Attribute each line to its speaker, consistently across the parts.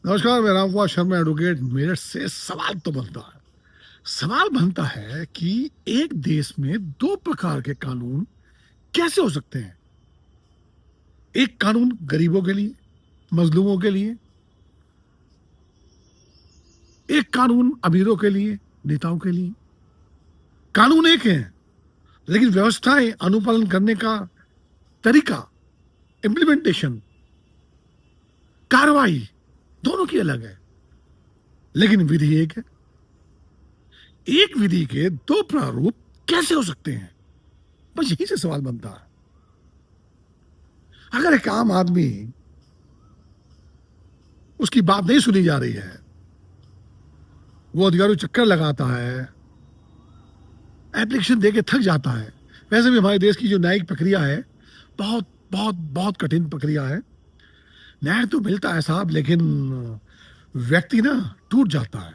Speaker 1: नमस्कार, मेरा नाम कुमार शर्मा एडवोकेट मेरठ से। सवाल बनता है कि एक देश में दो प्रकार के कानून कैसे हो सकते हैं। एक कानून गरीबों के लिए, मजलूमों के लिए, एक कानून अमीरों के लिए, नेताओं के लिए। कानून एक है, लेकिन व्यवस्थाएं, अनुपालन करने का तरीका, इम्प्लीमेंटेशन, कार्रवाई दोनों की अलग है, लेकिन विधि एक है। एक विधि के दो प्रारूप कैसे हो सकते हैं, बस यही से सवाल बनता है। अगर एक आम आदमी, उसकी बात नहीं सुनी जा रही है, वो अधिकारियों चक्कर लगाता है, एप्लीकेशन देके थक जाता है। वैसे भी हमारे देश की जो न्यायिक प्रक्रिया है, बहुत बहुत बहुत कठिन प्रक्रिया है। न्याय तो मिलता है साहब, लेकिन व्यक्ति ना टूट जाता है,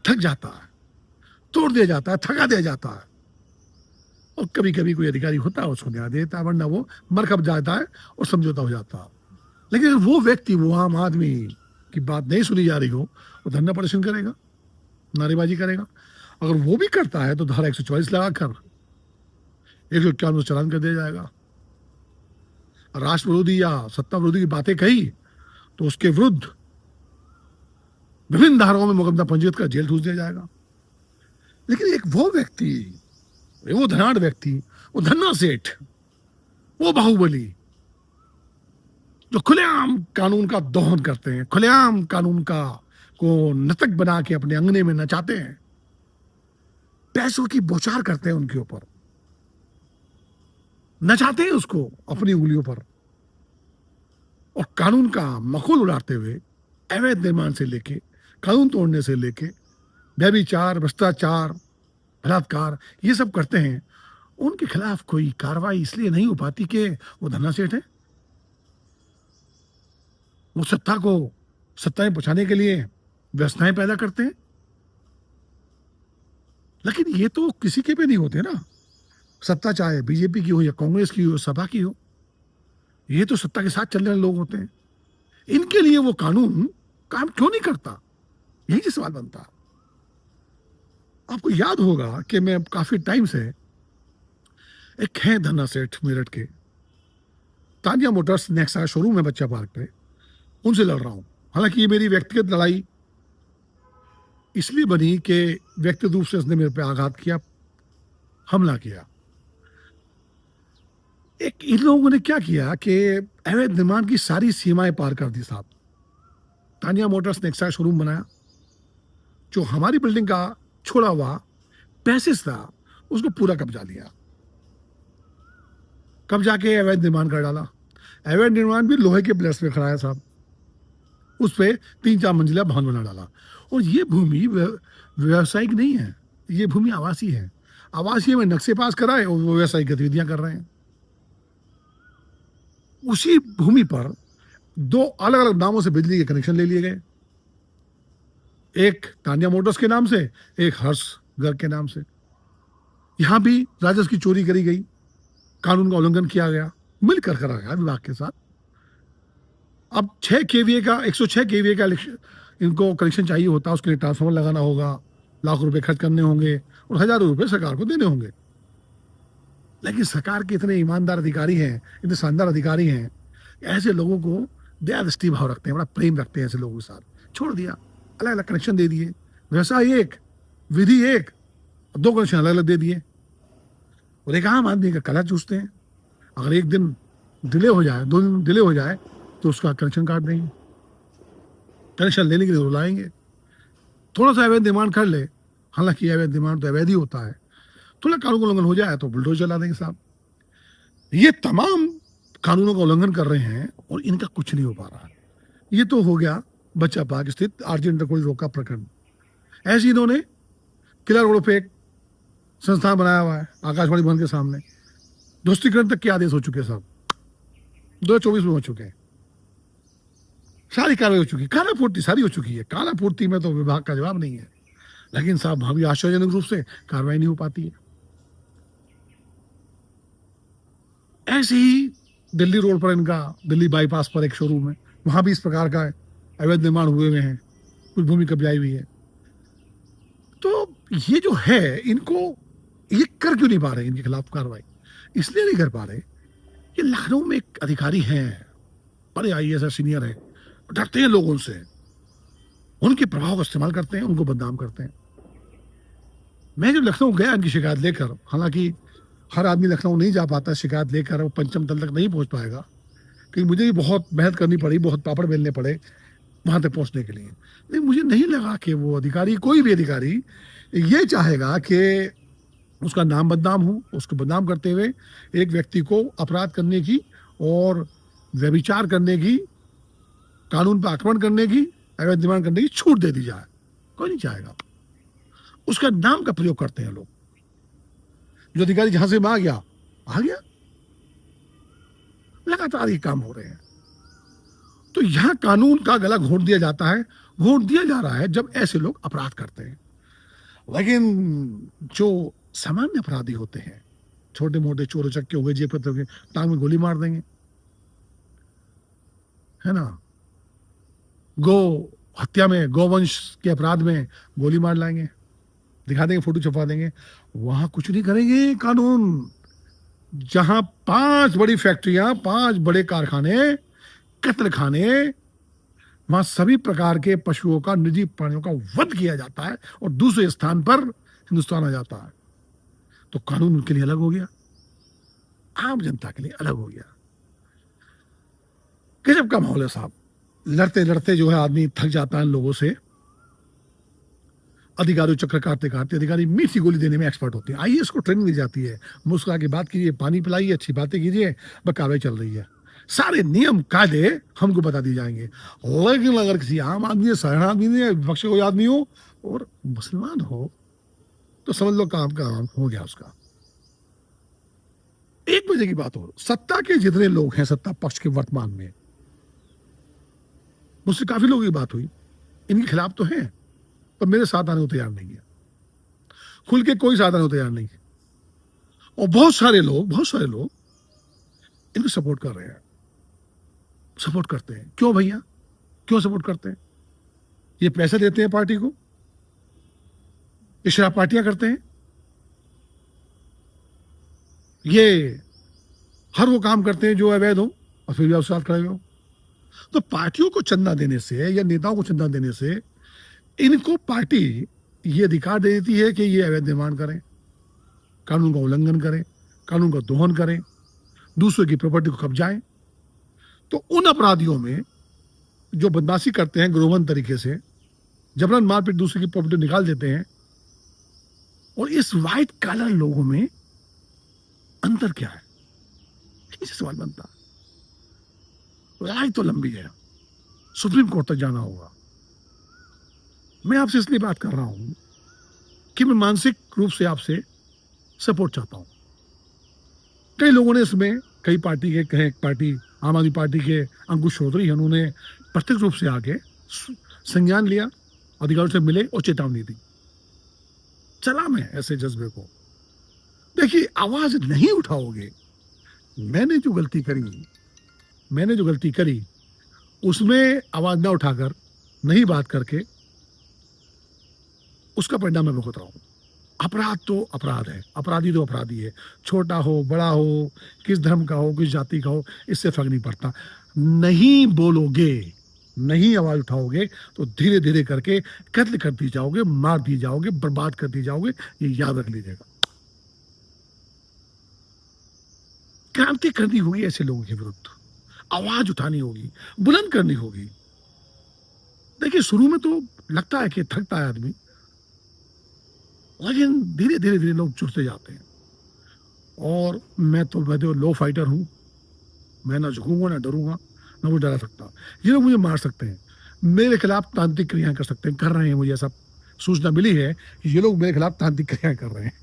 Speaker 1: थक जाता है, तोड़ दिया जाता है, थका दिया जाता है। और कभी कभी कोई अधिकारी होता है, उसको न्याय देता है, वरना वो मरकब जाता है और समझौता हो जाता है। लेकिन अगर वो व्यक्ति, वो आम आदमी की बात नहीं सुनी जा रही हो, वो धरना प्रदर्शन करेगा, नारेबाजी करेगा। अगर वो भी करता है तो धारा 144 लगाकर 151 चालान कर दिया जाएगा। राष्ट्र विरोधी या सत्ता विरोधी की बातें कही तो उसके विरुद्ध विभिन्न धाराओं में मुकदमा पंजीकृत कर जेल ठूस दिया जाएगा। लेकिन एक वो व्यक्ति, वो धनाढ़ व्यक्ति, वो धन्ना सेठ, वो बाहुबली, जो खुलेआम कानून का दोहन करते हैं, खुलेआम कानून का को नतक बना के अपने अंगने में नचाते हैं, पैसों की बौछार करते हैं उनके ऊपर, नचाते हैं उसको अपनी उंगलियों पर, और कानून का मखौल उड़ाते हुए अवैध निर्माण से लेके, कानून तोड़ने से लेके, व्यभिचार, भ्रष्टाचार, बलात्कार, ये सब करते हैं। उनके खिलाफ कोई कार्रवाई इसलिए नहीं हो पाती कि वो धन्ना सेठ है। वो सत्ता में पहुंचाने के लिए व्यवस्थाएं पैदा करते हैं। लेकिन ये तो किसी के पे नहीं होते ना। सत्ता चाहे बीजेपी की हो या कांग्रेस की हो, सपा की हो, ये तो सत्ता के साथ चलने वाले लोग होते हैं। इनके लिए वो कानून काम क्यों नहीं करता, यही से सवाल बनता है। आपको याद होगा कि मैं काफी टाइम से, एक है धन्ना सेठ मेरठ के, तानिया मोटर्स नेक्सा शोरूम है बच्चा पार्क पे, उनसे लड़ रहा हूं। हालांकि ये मेरी व्यक्तिगत लड़ाई इसलिए बनी कि व्यक्तिगत रूप से उसने मेरे पे आघात किया, हमला किया। एक इन लोगों ने क्या किया कि अवैध निर्माण की सारी सीमाएं पार कर दी साहब। तानिया मोटर्स ने एक शोरूम बनाया, जो हमारी बिल्डिंग का छोड़ा हुआ पैसेज था, उसको पूरा कब्जा लिया, कब्जा के अवैध निर्माण कर डाला। अवैध निर्माण भी लोहे के प्लेट्स में खड़ा है साहब, उस पर 3-4 मंजिला भवन बना डाला। और ये भूमि व्यावसायिक नहीं है, ये भूमि आवासीय है। आवासीय में नक्शे पास कराए और वो व्यावसायिक गतिविधियां कर रहे हैं। उसी भूमि पर 2 अलग अलग नामों से बिजली के कनेक्शन ले लिए गए, एक तानिया मोटर्स के नाम से, एक हर्ष घर के नाम से। यहां भी राजस्व की चोरी करी गई, कानून का उल्लंघन किया गया, मिलकर करा गया विभाग के साथ। अब 6 केवीए का, 106 केवीए का इनको कनेक्शन चाहिए होता है, उसके लिए ट्रांसफार्मर लगाना होगा, लाखों रुपए खर्च करने होंगे और हजारों रुपए सरकार को देने होंगे। लेकिन सरकार के इतने ईमानदार अधिकारी हैं, इतने शानदार अधिकारी हैं, ऐसे लोगों को दया दृष्टि भाव रखते हैं, बड़ा प्रेम रखते हैं ऐसे लोगों के साथ। छोड़ दिया, अलग अलग कनेक्शन दे दिए, व्यवसाय एक, विधि एक, 2 कनेक्शन अलग अलग दे दिए। और एक आम आदमी का कला चूसते हैं। अगर एक दिन डिले हो जाए, 2 दिन डिले हो जाए, तो उसका कनेक्शन काट देंगे, कनेक्शन लेने के लिए रुलाएंगे। थोड़ा सा अवैध निर्माण कर ले, हालांकि अवैध निर्माण तो अवैध ही होता है, थोड़ा कानून का उल्लंघन हो जाए तो बुलडोजर चला देंगे साहब। ये तमाम कानूनों का उल्लंघन कर रहे हैं और इनका कुछ नहीं हो पा रहा है। ये तो हो गया बच्चा पार्क स्थित आरजी इंटर रोका प्रकरण। ऐसे इन्होंने किला रोड पे एक संस्थान बनाया हुआ है आकाशवाणी भवन के सामने, ध्वस्तीकरण तक के आदेश हो चुके हैं साहब, 2024 में हो चुके हैं, सारी कार्रवाई हो चुकी है, काला पूर्ति सारी हो चुकी है। काला पूर्ति में तो विभाग का जवाब नहीं है, लेकिन साहब अभी आश्चर्यजनक रूप से कार्रवाई नहीं हो पाती है। ऐसे ही दिल्ली रोड पर इनका, दिल्ली बाईपास पर एक शोरूम है, वहां भी इस प्रकार का अवैध निर्माण हुए हैं, कुछ भूमि कब्जाई हुई है। तो ये जो है, इनको ये कर क्यों नहीं पा रहे इनके खिलाफ कार्रवाई? इसलिए नहीं कर पा रहे कि लखनऊ में एक अधिकारी हैं, बड़े आईएएस सीनियर हैं, डरते हैं लोग उनसे, उनके प्रभाव का इस्तेमाल करते हैं, उनको बदनाम करते हैं। मैं जब लखनऊ गया इनकी शिकायत लेकर, हालांकि हर आदमी लखनऊ नहीं जा पाता शिकायत लेकर, वो पंचम तल तक नहीं पहुंच पाएगा, क्योंकि मुझे भी बहुत मेहनत करनी पड़ी, बहुत पापड़ बेलने पड़े वहां तक पहुंचने के लिए। लेकिन मुझे नहीं लगा कि वो अधिकारी, कोई भी अधिकारी, ये चाहेगा कि उसका नाम बदनाम हो, उसको बदनाम करते हुए एक व्यक्ति को अपराध करने की और व्यभिचार करने की, कानून पर आक्रमण करने की, अवैध निर्माण करने की छूट दे दी जाए। कोई नहीं चाहेगा। उसका नाम का प्रयोग करते हैं लोग। जो अधिकारी जहां से आ गया, लगातार ये काम हो रहे हैं। तो यहां कानून का गला घोंट दिया जाता है, घोंट दिया जा रहा है जब ऐसे लोग अपराध करते हैं। लेकिन जो सामान्य अपराधी होते हैं, छोटे मोटे चोर उचक्के हो गए, जेब कतरे हो गए, टांग में गोली मार देंगे, है ना। गो हत्या में, गौवंश के अपराध में गोली मार लाएंगे, दिखा देंगे, फोटो छपवा देंगे। वहां कुछ नहीं करेंगे कानून। जहां 5 बड़ी फैक्ट्रियां, 5 बड़े कारखाने, कत्ल खाने, वहां सभी प्रकार के पशुओं का, निजी प्राणियों का वध किया जाता है और दूसरे स्थान पर हिंदुस्तान आ जाता है। तो कानून उनके लिए अलग हो गया, आम जनता के लिए अलग हो गया। गजब का माहौल है साहब। लड़ते लड़ते जो है आदमी थक जाता है लोगों से। अधिकारियों चक्कर काटते काटते, अधिकारी मीठी गोली देने में एक्सपर्ट होते हैं। आईएएस को ट्रेनिंग दी जाती है, मुस्कुरा के बात कीजिए, पानी पिलाइए, अच्छी बातें कीजिए, बस कार्रवाई चल रही है। सारे नियम कायदे हमको बता दिए जाएंगे। लेकिन अगर किसी आम आदमी, साधारण आदमी ने, विपक्ष कोई आदमी हो और मुसलमान हो, तो समझ लो काम का काम हो गया उसका। 1 बजे की बात हो, सत्ता के जितने लोग हैं, सत्ता पक्ष के वर्तमान में, मुझसे काफी लोगों की बात हुई, इनके खिलाफ तो हैं, पर मेरे साथ आने को तैयार नहीं है। खुल के कोई साथ आने को तैयार नहीं है। और बहुत सारे लोग इनको सपोर्ट कर रहे हैं, सपोर्ट करते हैं। क्यों भैया, क्यों सपोर्ट करते हैं? ये पैसे देते हैं पार्टी को, ये शराब पार्टियां करते हैं, ये हर वो काम करते हैं जो अवैध हो, और फिर भी आप साथ खड़े हो। तो पार्टियों को चंदा देने से या नेताओं को चंदा देने से इनको पार्टी ये अधिकार दे देती है कि ये अवैध निर्माण करें, कानून का उल्लंघन करें, कानून का दोहन करें, दूसरे की प्रॉपर्टी को कब्जाएं। तो उन अपराधियों में जो बदमाशी करते हैं गिरोहबंद तरीके से, जबरन मारपीट दूसरे की प्रॉपर्टी निकाल देते हैं, और इस व्हाइट कॉलर लोगों में अंतर क्या है, इसे सवाल बनता है। लड़ाई तो लंबी है, सुप्रीम कोर्ट तक जाना होगा। मैं आपसे इसलिए बात कर रहा हूं कि मैं मानसिक रूप से आपसे सपोर्ट चाहता हूं। कई लोगों ने इसमें, कई पार्टी के कहे, पार्टी आम आदमी पार्टी के अंकुश चौधरी हैं, उन्होंने प्रत्यक्ष रूप से आके संज्ञान लिया, अधिकारियों से मिले और चेतावनी दी। चला मैं ऐसे जज्बे को। देखिए, आवाज नहीं उठाओगे, मैंने जो गलती करी उसमें आवाज ना उठाकर, नहीं बात करके, उसका परिणाम मैं भुगत रहा हूं। अपराध तो अपराध है, अपराधी तो अपराधी है, छोटा हो बड़ा हो, किस धर्म का हो, किस जाति का हो, इससे फर्क नहीं पड़ता। नहीं बोलोगे, नहीं आवाज उठाओगे तो धीरे धीरे करके कत्ल कर दी जाओगे, मार दी जाओगे, बर्बाद कर दी जाओगे। ये याद रख लीजिएगा। क्रांति करनी होगी ऐसे लोगों के विरुद्ध, आवाज उठानी होगी, बुलंद करनी होगी। देखिए, शुरू में तो लगता है कि थकता है आदमी, लेकिन धीरे धीरे लोग जुड़ते जाते हैं। और मैं तो लो फाइटर हूं, मैं ना झुकूंगा, ना डरूंगा, ना मुझे डरा सकता। ये लोग मुझे मार सकते हैं, मेरे खिलाफ तांत्रिक क्रियाएं कर सकते हैं, कर रहे हैं। मुझे ऐसा सूचना मिली है कि ये लोग मेरे खिलाफ तांत्रिक क्रियाएं कर रहे हैं,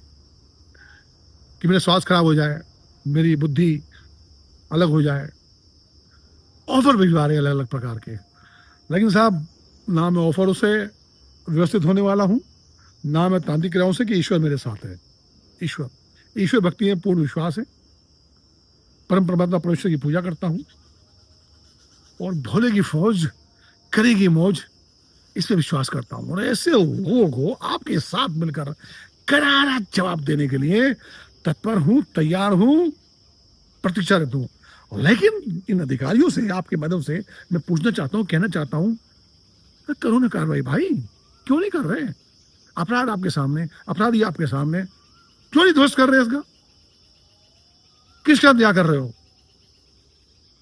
Speaker 1: कि मेरा स्वास्थ्य खराब हो जाए, मेरी बुद्धि अलग हो जाए। ऑफर भिजवा रहे हैं अलग अलग प्रकार के। लेकिन साहब, ना मैं ऑफरों से व्यवस्थित होने वाला हूं, ना मैं तांत्रिक क्रियाओं से, कि ईश्वर मेरे साथ है। ईश्वर भक्ति में पूर्ण विश्वास है, परम परमात्मा परमेश्वर की पूजा करता हूं। और भोले की फौज करेगी मौज, इस पे विश्वास करता हूं। और ऐसे लोगों को आपके साथ मिलकर करारा जवाब देने के लिए तत्पर हूं, तैयार हूं, प्रतीक्षारत हूं। लेकिन इन अधिकारियों से, आपके माध्यम से मैं पूछना चाहता हूं, कहना चाहता हूं, करो ना कार्रवाई भाई, क्यों नहीं कर रहे? अपराध आपके सामने, अपराधी आपके सामने, क्यों नहीं ध्वस्त कर रहे इसका? किसका इंतजार कर रहे हो?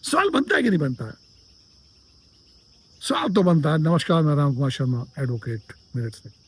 Speaker 1: सवाल बनता है कि नहीं बनता है? सवाल तो बनता है। नमस्कार, मैं राम कुमार शर्मा, एडवोकेट, मेरठ से।